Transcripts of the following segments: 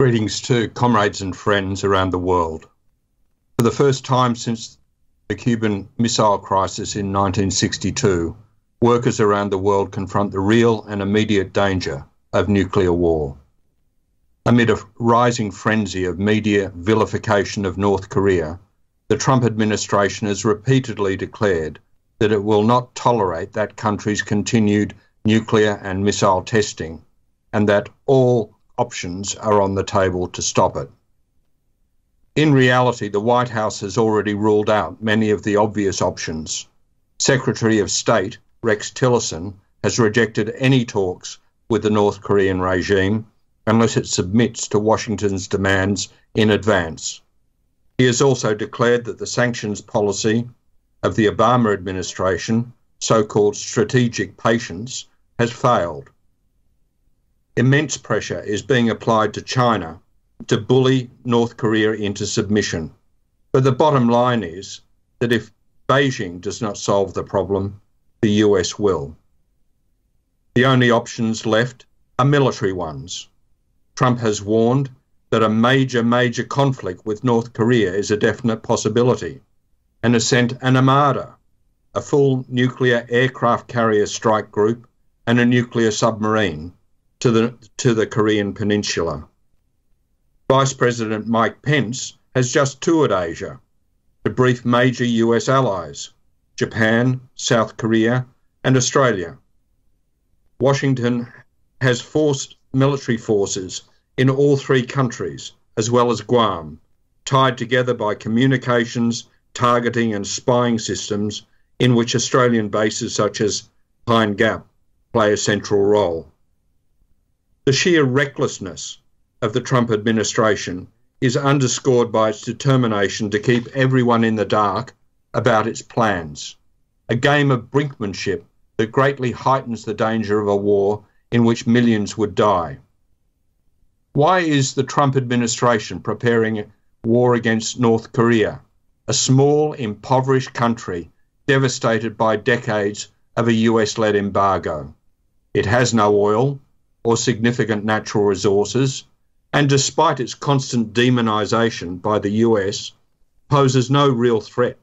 Greetings to comrades and friends around the world. For the first time since the Cuban Missile Crisis in 1962, workers around the world confront the real and immediate danger of nuclear war. Amid a rising frenzy of media vilification of North Korea, the Trump administration has repeatedly declared that it will not tolerate that country's continued nuclear and missile testing, and that all options are on the table to stop it. In reality, the White House has already ruled out many of the obvious options. Secretary of State Rex Tillerson has rejected any talks with the North Korean regime unless it submits to Washington's demands in advance. He has also declared that the sanctions policy of the Obama administration, so-called strategic patience, has failed. Immense pressure is being applied to China to bully North Korea into submission. But the bottom line is that if Beijing does not solve the problem, the US will. The only options left are military ones. Trump has warned that a major conflict with North Korea is a definite possibility and has sent an armada, a full nuclear aircraft carrier strike group and a nuclear submarine to the Korean Peninsula. Vice President Mike Pence has just toured Asia to brief major US allies, Japan, South Korea, and Australia. Washington has forced military forces in all three countries, as well as Guam, tied together by communications, targeting and spying systems in which Australian bases such as Pine Gap play a central role. The sheer recklessness of the Trump administration is underscored by its determination to keep everyone in the dark about its plans, a game of brinkmanship that greatly heightens the danger of a war in which millions would die. Why is the Trump administration preparing a war against North Korea, a small, impoverished country devastated by decades of a US-led embargo? It has no oil or significant natural resources, and despite its constant demonization by the US, poses no real threat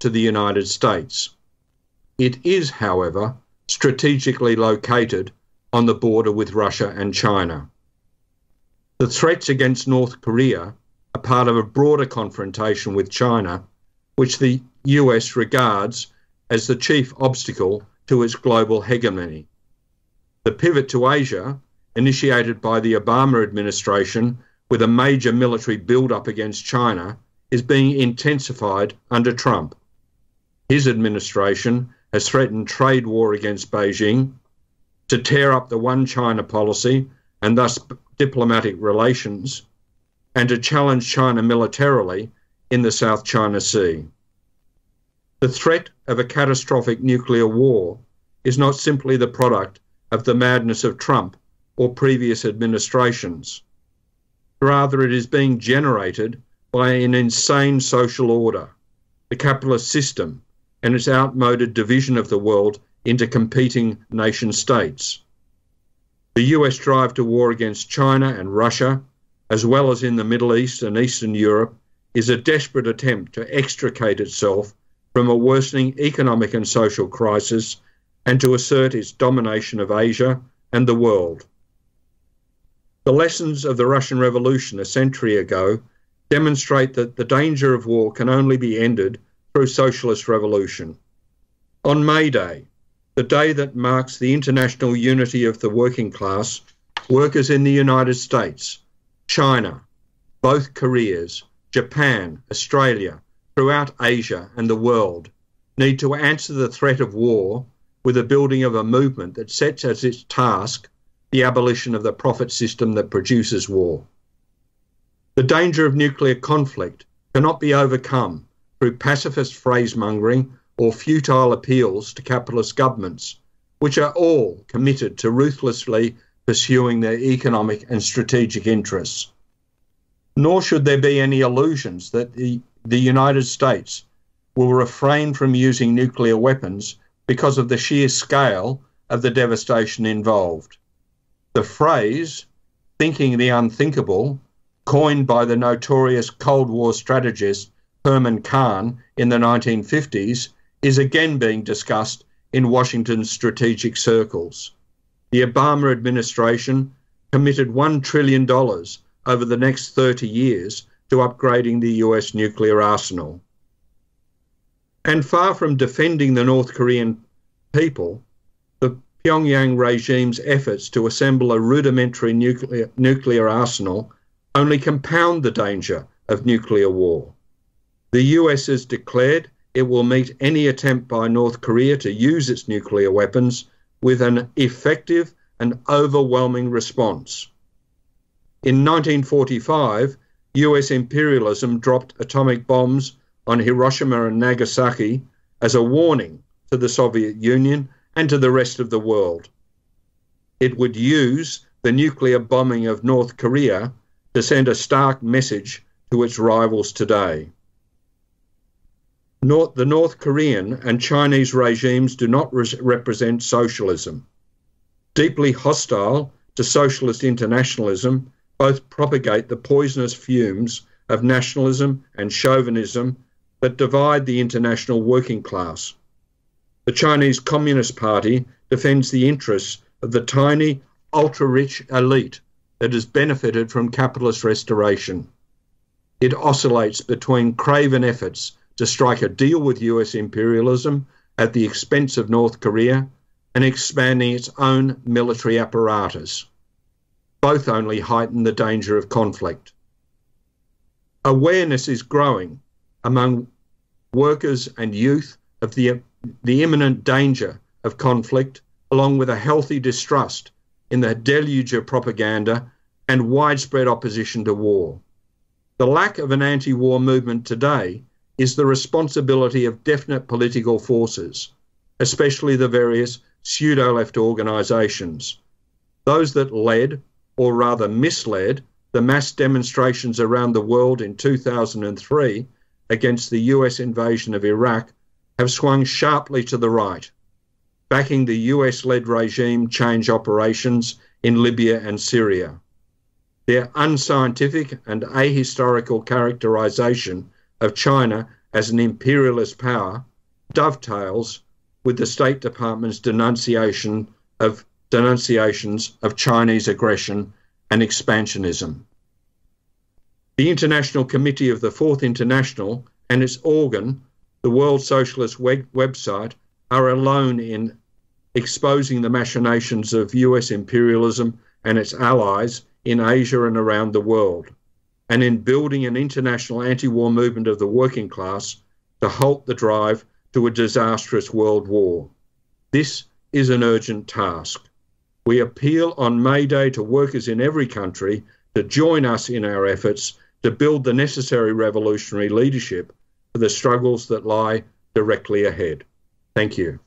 to the United States. It is, however, strategically located on the border with Russia and China. The threats against North Korea are part of a broader confrontation with China, which the US regards as the chief obstacle to its global hegemony. The pivot to Asia, initiated by the Obama administration with a major military build-up against China, is being intensified under Trump. His administration has threatened trade war against Beijing, to tear up the One China policy and thus diplomatic relations, and to challenge China militarily in the South China Sea. The threat of a catastrophic nuclear war is not simply the product of the madness of Trump or previous administrations. Rather, it is being generated by an insane social order, the capitalist system, and its outmoded division of the world into competing nation states. The US drive to war against China and Russia, as well as in the Middle East and Eastern Europe, is a desperate attempt to extricate itself from a worsening economic and social crisis and to assert its domination of Asia and the world. The lessons of the Russian Revolution a century ago demonstrate that the danger of war can only be ended through socialist revolution. On May Day, the day that marks the international unity of the working class, workers in the United States, China, both Koreas, Japan, Australia, throughout Asia and the world need to answer the threat of war with the building of a movement that sets as its task the abolition of the profit system that produces war. The danger of nuclear conflict cannot be overcome through pacifist phrasemongering or futile appeals to capitalist governments, which are all committed to ruthlessly pursuing their economic and strategic interests. Nor should there be any illusions that the United States will refrain from using nuclear weapons because of the sheer scale of the devastation involved. The phrase, thinking the unthinkable, coined by the notorious Cold War strategist Herman Kahn in the 1950s, is again being discussed in Washington's strategic circles. The Obama administration committed $1 trillion over the next 30 years to upgrading the US nuclear arsenal. And far from defending the North Korean people, the Pyongyang regime's efforts to assemble a rudimentary nuclear arsenal only compound the danger of nuclear war. The US has declared it will meet any attempt by North Korea to use its nuclear weapons with an effective and overwhelming response. In 1945, US imperialism dropped atomic bombs on Hiroshima and Nagasaki as a warning to the Soviet Union and to the rest of the world. It would use the nuclear bombing of North Korea to send a stark message to its rivals today. The North Korean and Chinese regimes do not represent socialism. Deeply hostile to socialist internationalism, both propagate the poisonous fumes of nationalism and chauvinism that divide the international working class. The Chinese Communist Party defends the interests of the tiny, ultra-rich elite that has benefited from capitalist restoration. It oscillates between craven efforts to strike a deal with US imperialism at the expense of North Korea and expanding its own military apparatus. Both only heighten the danger of conflict. Awareness is growing among workers and youth of the imminent danger of conflict, along with a healthy distrust in the deluge of propaganda and widespread opposition to war. The lack of an anti-war movement today is the responsibility of definite political forces, especially the various pseudo-left organisations, those that led, or rather misled, the mass demonstrations around the world in 2003 against the US invasion of Iraq have swung sharply to the right, backing the US-led regime change operations in Libya and Syria. Their unscientific and ahistorical characterisation of China as an imperialist power dovetails with the State Department's denunciations of Chinese aggression and expansionism. The International Committee of the Fourth International and its organ, the World Socialist website, are alone in exposing the machinations of US imperialism and its allies in Asia and around the world, and in building an international anti-war movement of the working class to halt the drive to a disastrous world war. This is an urgent task. We appeal on May Day to workers in every country to join us in our efforts to build the necessary revolutionary leadership for the struggles that lie directly ahead. Thank you.